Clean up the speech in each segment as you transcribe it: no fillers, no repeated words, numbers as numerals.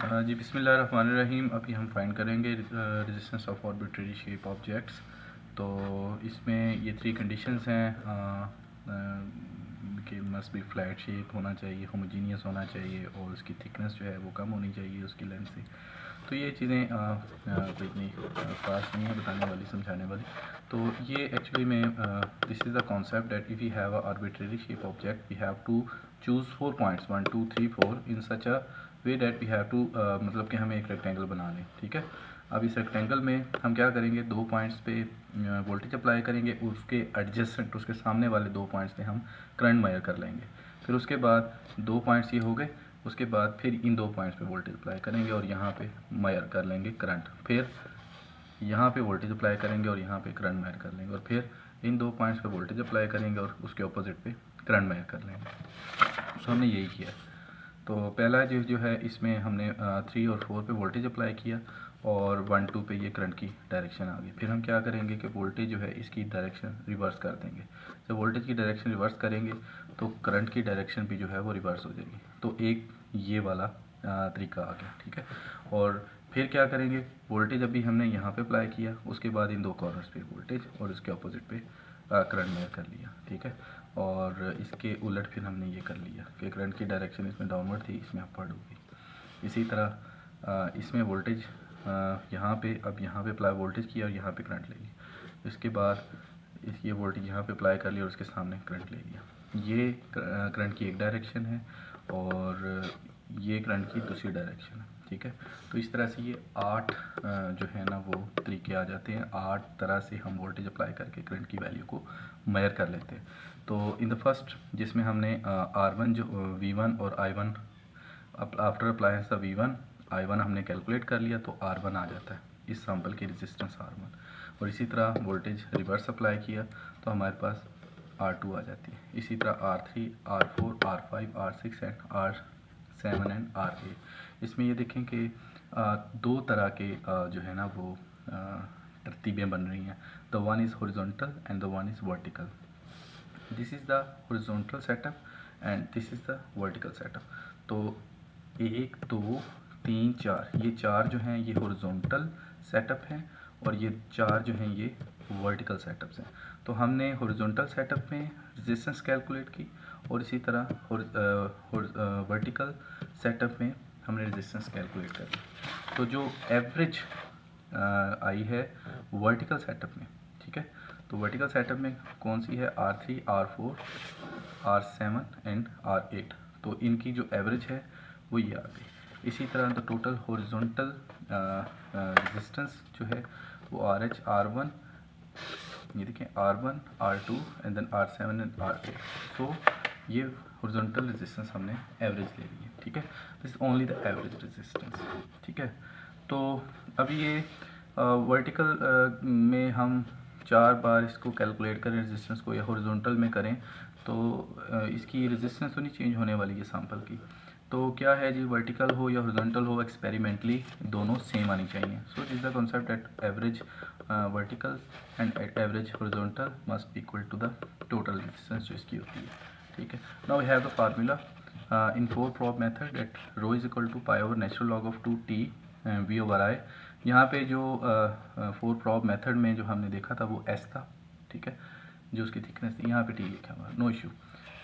जी बिस्मिल्लाहिर्रहमानिर्रहीम। अभी हम फाइंड करेंगे resistance of arbitrary shape objects. तो इसमें ये 3 कंडीशंस हैं कि मस्ट बी फ्लैट शेप होना चाहिए, होमोजीनियस होना चाहिए और उसकी थिकनेस जो है वो कम होनी चाहिए उसकी लेंथ से। तो ये चीज़ें कोई इतनी ख़ास नहीं है बताने वाली, समझाने वाली। तो ये एक्चुअली में this is the concept that if we have a arbitrary shape object we have to choose 4 points 1 2 3 4 in such a way that we have to मतलब कि हमें एक रेक्टेंगल बना लें। ठीक है, अब इस रेक्टेंगल में हम क्या करेंगे, 2 पॉइंट्स पे वोल्टेज अप्लाई करेंगे, उसके एडजेसेंट उसके सामने वाले 2 पॉइंट्स पे हम करंट मेजर कर लेंगे। फिर उसके बाद 2 पॉइंट्स ये हो गए, उसके बाद फिर इन 2 पॉइंट्स पे वोल्टेज अप्लाई करेंगे और यहाँ पे मेजर कर लेंगे करंट। फिर यहाँ पे वोल्टेज अप्लाई करेंगे और यहाँ पे करंट मेजर कर लेंगे और फिर इन 2 पॉइंट्स पे वोल्टेज अप्लाई करेंगे और उसके ऑपोजिट पे करंट मेजर कर लेंगे। तो हमने यही किया। तो पहला जो है इसमें हमने 3 और 4 पे वोल्टेज अप्लाई किया और 1 2 पे ये करंट की डायरेक्शन आ गई। फिर हम क्या करेंगे कि वोल्टेज जो है इसकी डायरेक्शन रिवर्स कर देंगे। जब वोल्टेज की डायरेक्शन रिवर्स करेंगे तो करंट की डायरेक्शन भी जो है वो रिवर्स हो जाएगी। तो एक ये वाला तरीका आ गया। ठीक है, और फिर क्या करेंगे, वोल्टेज अभी हमने यहाँ पे अप्लाई किया, उसके बाद इन 2 कॉर्नर्स पे वोल्टेज और इसके अपोजिट पे करंट मेजर कर लिया। ठीक है, और इसके उलट फिर हमने ये कर लिया कि करंट की डायरेक्शन इसमें डाउनवर्ड थी, इसमें अपवर्ड होगी। इसी तरह इसमें वोल्टेज यहाँ पे अप्लाई वोल्टेज किया और यहाँ पे करंट ले लिया। इसके बाद ये वोल्टेज यहाँ पे अप्लाई कर लिया और उसके सामने करंट ले लिया। ये करंट की एक डायरेक्शन है और ये करंट की दूसरी डायरेक्शन है। ठीक है, तो इस तरह से ये 8 जो है ना वो तरीके आ जाते हैं। 8 तरह से हम वोल्टेज अप्लाई करके करंट की वैल्यू को मेजर कर लेते हैं। तो इन द फर्स्ट जिसमें हमने R1 जो V1 और I1 after appliance the V1 I1 हमने कैलकुलेट कर लिया तो R1 आ जाता है इस सैंपल की रेजिस्टेंस R1। और इसी तरह वोल्टेज रिवर्स अप्लाई किया तो हमारे पास R2 आ जाती है। इसी तरह R3 R4 R5 R6 and R7 and R8। इसमें ये देखें कि 2 तरह के जो है ना वो तरतीबें बन रही हैं। The one is horizontal and the one is vertical. This is the horizontal setup and this is the vertical setup. तो 1 2 3 4 ये 4 जो हैं ये हॉरिजॉन्टल सेटअप हैं और ये 4 जो हैं ये वर्टिकल सेटअप्स हैं। तो हमने हॉरिजॉन्टल सेटअप में रेजिस्टेंस कैलकुलेट की और इसी तरह वर्टिकल सेटअप में हमने रेजिस्टेंस कैलकुलेट कर ली। तो जो एवरेज आई है वर्टिकल सेटअप में। ठीक है, तो वर्टिकल सेटअप में कौन सी है, R3 R4 R7 and R8। तो इनकी जो एवरेज है वो ये आ गई। इसी तरह द टोटल हॉरिजॉन्टल रेजिस्टेंस जो है वो RH R1, ये देखें R1 R2 and then R7 and R8। सो ये हॉरिजॉन्टल रेजिस्टेंस हमने एवरेज ले ली है। ठीक है, this only the average resistance. ठीक है, तो अभी ये वर्टिकल में हम 4 बार इसको कैलकुलेट करें रेजिस्टेंस को या हॉरिजॉन्टल में करें तो इसकी रेजिस्टेंस तो नहीं चेंज होने वाली है सैंपल की। तो क्या है जी, वर्टिकल हो या हॉरिजॉन्टल हो एक्सपेरिमेंटली दोनों सेम आनी चाहिए। So is the concept at average vertical and at average horizontal must equal to the total resistance जो इसकी होती है। ठीक है, now we have the formula in 4 prop method at rho is equal to pi over natural log of 2t v over I. यहाँ पे जो 4 prop method में जो हमने देखा था वो s था। ठीक है, जो उसकी थिकनेस थी, यहाँ पे t लिखा हुआ, नो इशू।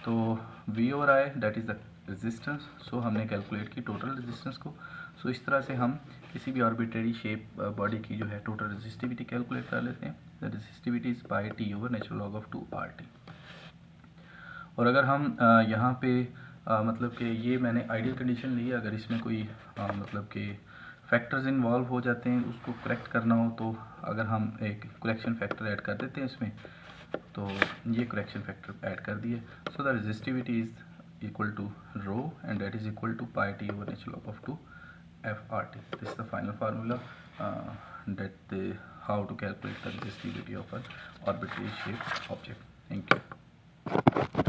तो v over I that is the resistance. So हमने कैलकुलेट की टोटल रेजिस्टेंस को। सो इस तरह से हम किसी भी आर्बिट्रेरी शेप बॉडी की जो है टोटल रेजिस्टिविटी कैलकुलेट कर लेते हैं। The resistivity is pi t over natural log of 2RT। और अगर हम यहाँ पे मतलब कि ये मैंने आइडियल कंडीशन ली है, अगर इसमें कोई मतलब कि फैक्टर्स इन्वॉल्व हो जाते हैं उसको करेक्ट करना हो तो अगर हम एक करेक्शन फैक्टर ऐड कर देते हैं इसमें, तो ये करेक्शन फैक्टर ऐड कर दिए। So the resistivity is equal to rho and that is equal to pi t over natural log of 2FRT। This is the final formula that how to calculate the resistivity of an arbitrary shaped object. Thank you.